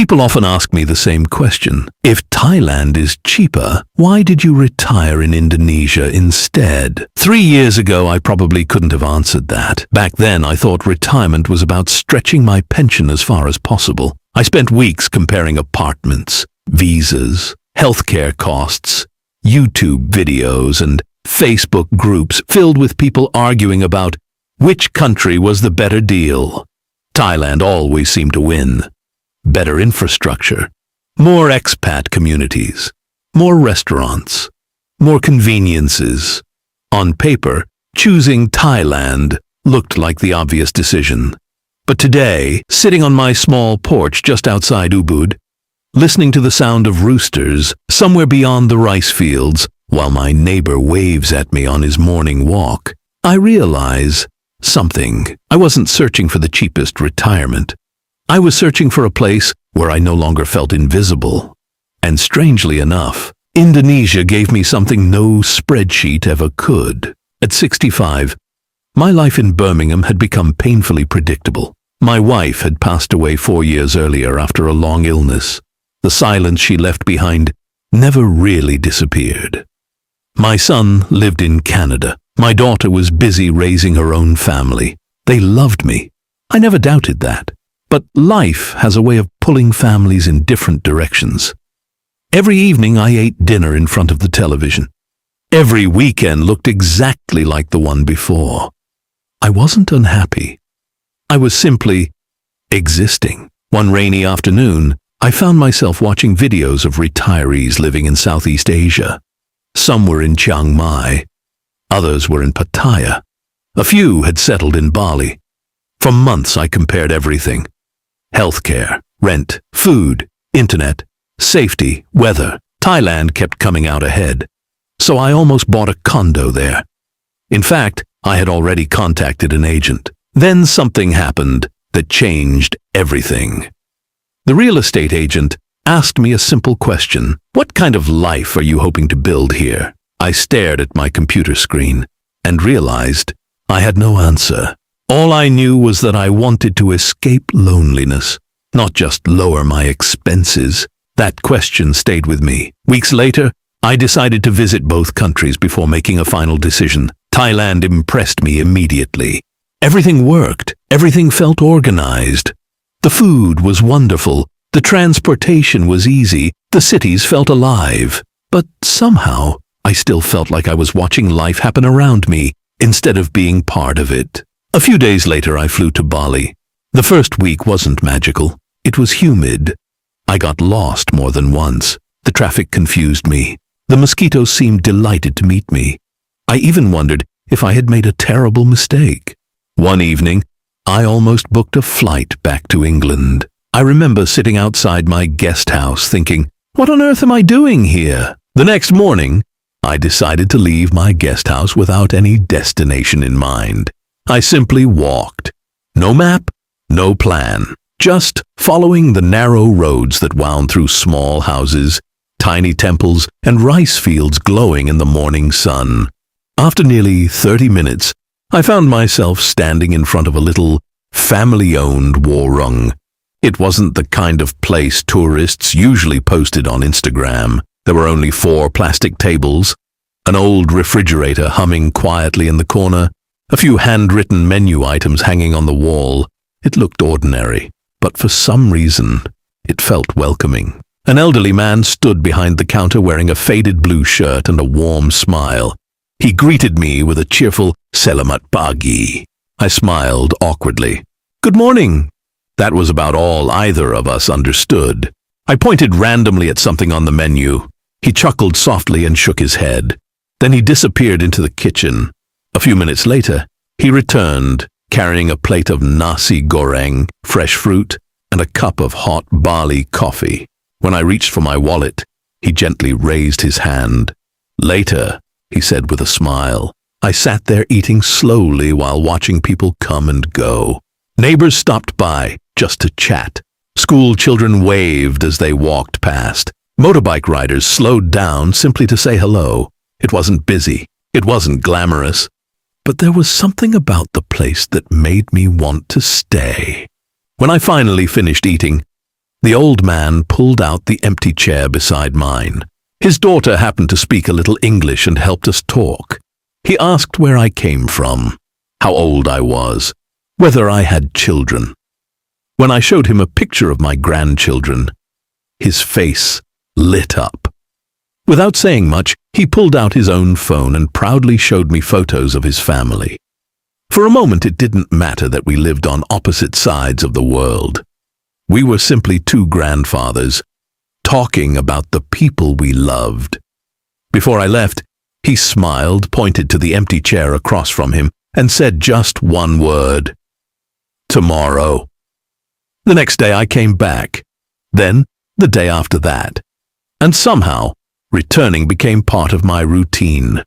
People often ask me the same question. If Thailand is cheaper, why did you retire in Indonesia instead? 3 years ago, I probably couldn't have answered that. Back then, I thought retirement was about stretching my pension as far as possible. I spent weeks comparing apartments, visas, healthcare costs, YouTube videos, and Facebook groups filled with people arguing about which country was the better deal. Thailand always seemed to win. Better infrastructure, more expat communities, more restaurants, more conveniences. On paper, choosing Thailand looked like the obvious decision. But today, sitting on my small porch just outside Ubud, listening to the sound of roosters somewhere beyond the rice fields while my neighbor waves at me on his morning walk, I realize something. I wasn't searching for the cheapest retirement. I was searching for a place where I no longer felt invisible. And strangely enough, Indonesia gave me something no spreadsheet ever could. At 65, my life in Birmingham had become painfully predictable. My wife had passed away 4 years earlier after a long illness. The silence she left behind never really disappeared. My son lived in Canada. My daughter was busy raising her own family. They loved me. I never doubted that. But life has a way of pulling families in different directions. Every evening I ate dinner in front of the television. Every weekend looked exactly like the one before. I wasn't unhappy. I was simply existing. One rainy afternoon, I found myself watching videos of retirees living in Southeast Asia. Some were in Chiang Mai. Others were in Pattaya. A few had settled in Bali. For months I compared everything. Healthcare, rent, food, internet, safety, weather. Thailand kept coming out ahead. So I almost bought a condo there. In fact, I had already contacted an agent. Then something happened that changed everything. The real estate agent asked me a simple question. What kind of life are you hoping to build here? I stared at my computer screen and realized I had no answer. All I knew was that I wanted to escape loneliness, not just lower my expenses. That question stayed with me. Weeks later, I decided to visit both countries before making a final decision. Thailand impressed me immediately. Everything worked. Everything felt organized. The food was wonderful. The transportation was easy. The cities felt alive. But somehow, I still felt like I was watching life happen around me instead of being part of it. A few days later, I flew to Bali. The first week wasn't magical. It was humid. I got lost more than once. The traffic confused me. The mosquitoes seemed delighted to meet me. I even wondered if I had made a terrible mistake. One evening, I almost booked a flight back to England. I remember sitting outside my guest house thinking, what on earth am I doing here? The next morning, I decided to leave my guest house without any destination in mind. I simply walked. No map, no plan. Just following the narrow roads that wound through small houses, tiny temples, and rice fields glowing in the morning sun. After nearly 30 minutes, I found myself standing in front of a little family-owned warung. It wasn't the kind of place tourists usually posted on Instagram. There were only 4 plastic tables, an old refrigerator humming quietly in the corner, a few handwritten menu items hanging on the wall. It looked ordinary, but for some reason, it felt welcoming. An elderly man stood behind the counter wearing a faded blue shirt and a warm smile. He greeted me with a cheerful "Selamat pagi." I smiled awkwardly. "Good morning." That was about all either of us understood. I pointed randomly at something on the menu. He chuckled softly and shook his head. Then he disappeared into the kitchen. A few minutes later, he returned, carrying a plate of nasi goreng, fresh fruit, and a cup of hot barley coffee. When I reached for my wallet, he gently raised his hand. "Later," he said with a smile. I sat there eating slowly while watching people come and go. Neighbors stopped by just to chat. School children waved as they walked past. Motorbike riders slowed down simply to say hello. It wasn't busy. It wasn't glamorous. But there was something about the place that made me want to stay. When I finally finished eating, The old man pulled out the empty chair beside mine. His daughter happened to speak a little English and helped us talk. He asked where I came from, how old I was, whether I had children. When I showed him a picture of my grandchildren, his face lit up. Without saying much, he pulled out his own phone and proudly showed me photos of his family. For a moment, it didn't matter that we lived on opposite sides of the world. We were simply two grandfathers, talking about the people we loved. Before I left, he smiled, pointed to the empty chair across from him, and said just one word: tomorrow. The next day I came back, then the day after that, and somehow returning became part of my routine.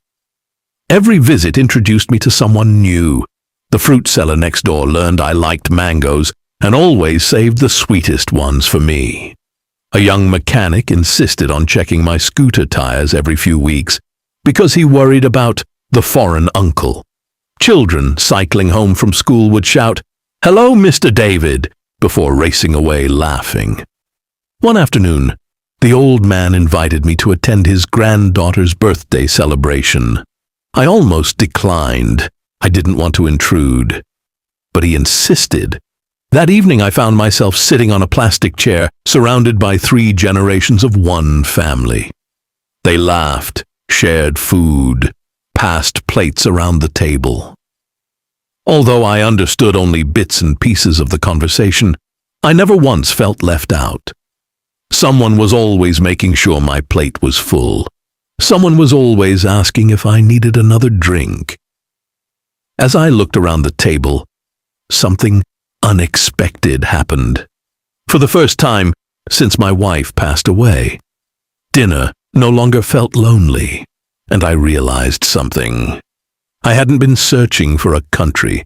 Every visit introduced me to someone new. The fruit seller next door learned I liked mangoes and always saved the sweetest ones for me. A young mechanic insisted on checking my scooter tires every few weeks because he worried about the foreign uncle. Children cycling home from school would shout, "Hello, Mr. David," before racing away laughing. One afternoon, the old man invited me to attend his granddaughter's birthday celebration. I almost declined. I didn't want to intrude, but he insisted. That evening I found myself sitting on a plastic chair surrounded by 3 generations of one family. They laughed, shared food, passed plates around the table. Although I understood only bits and pieces of the conversation, I never once felt left out. Someone was always making sure my plate was full. Someone was always asking if I needed another drink. As I looked around the table, something unexpected happened. For the first time since my wife passed away, dinner no longer felt lonely, and I realized something. I hadn't been searching for a country.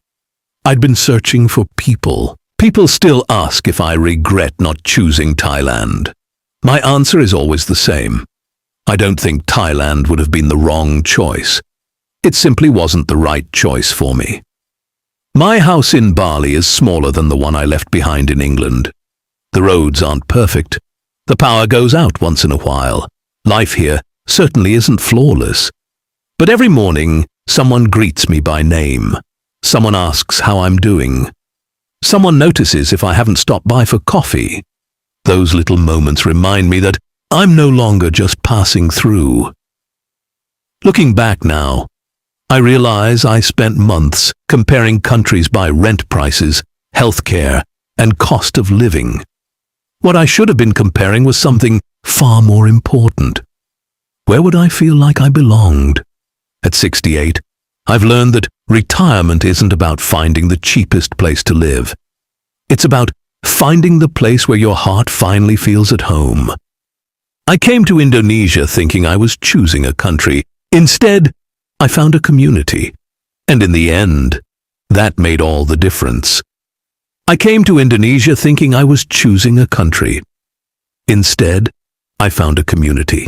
I'd been searching for people. People still ask if I regret not choosing Thailand. My answer is always the same. I don't think Thailand would have been the wrong choice. It simply wasn't the right choice for me. My house in Bali is smaller than the one I left behind in England. The roads aren't perfect. The power goes out once in a while. Life here certainly isn't flawless. But every morning, someone greets me by name. Someone asks how I'm doing. Someone notices if I haven't stopped by for coffee. Those little moments remind me that I'm no longer just passing through. Looking back now, I realize I spent months comparing countries by rent prices, healthcare, and cost of living. What I should have been comparing was something far more important. Where would I feel like I belonged? At 68, I've learned that retirement isn't about finding the cheapest place to live. It's about finding the place where your heart finally feels at home. I came to Indonesia thinking I was choosing a country. Instead, I found a community. And in the end, that made all the difference. I came to Indonesia thinking I was choosing a country. Instead, I found a community.